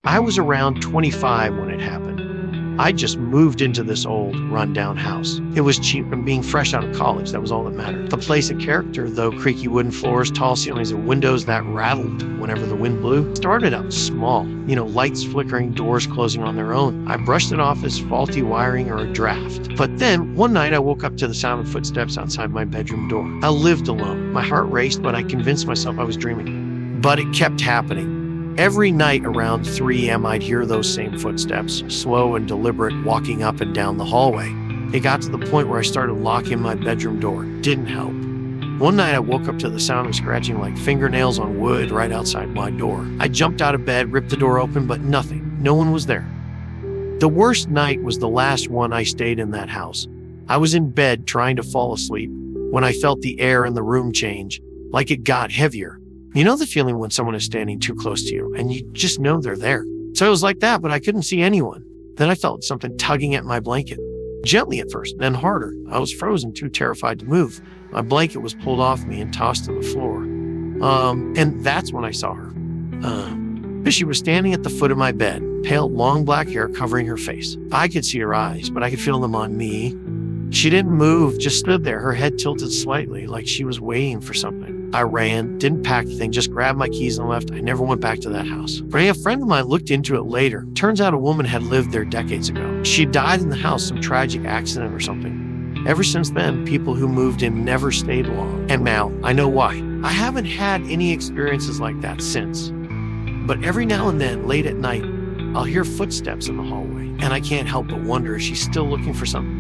I was around 25 when it happened. I just moved into this old, rundown house. It was cheap, and being fresh out of college, that was all that mattered. The place had character, though: creaky wooden floors, tall ceilings, and windows that rattled whenever the wind blew. It started out small, lights flickering, doors closing on their own. I brushed it off as faulty wiring or a draft. But then, one night, I woke up to the sound of footsteps outside my bedroom door. I lived alone. My heart raced, but I convinced myself I was dreaming. But it kept happening. Every night around 3 a.m., I'd hear those same footsteps, slow and deliberate, walking up and down the hallway. It got to the point where I started locking my bedroom door. Didn't help. One night, I woke up to the sound of scratching like fingernails on wood right outside my door. I jumped out of bed, ripped the door open, but nothing. No one was there. The worst night was the last one I stayed in that house. I was in bed trying to fall asleep when I felt the air in the room change, like it got heavier. You know the feeling when someone is standing too close to you and you just know they're there. So it was like that, but I couldn't see anyone. Then I felt something tugging at my blanket. Gently at first, then harder. I was frozen, too terrified to move. My blanket was pulled off me and tossed to the floor. And that's when I saw her. She was standing at the foot of my bed, pale, long black hair covering her face. I could see her eyes, but I could feel them on me. She didn't move, just stood there, her head tilted slightly, like she was waiting for something. I ran, didn't pack anything, just grabbed my keys and left. I never went back to that house. But a friend of mine looked into it later. Turns out a woman had lived there decades ago. She died in the house, some tragic accident or something. Ever since then, people who moved in never stayed long. And now, I know why. I haven't had any experiences like that since. But every now and then, late at night, I'll hear footsteps in the hallway, and I can't help but wonder if she's still looking for something.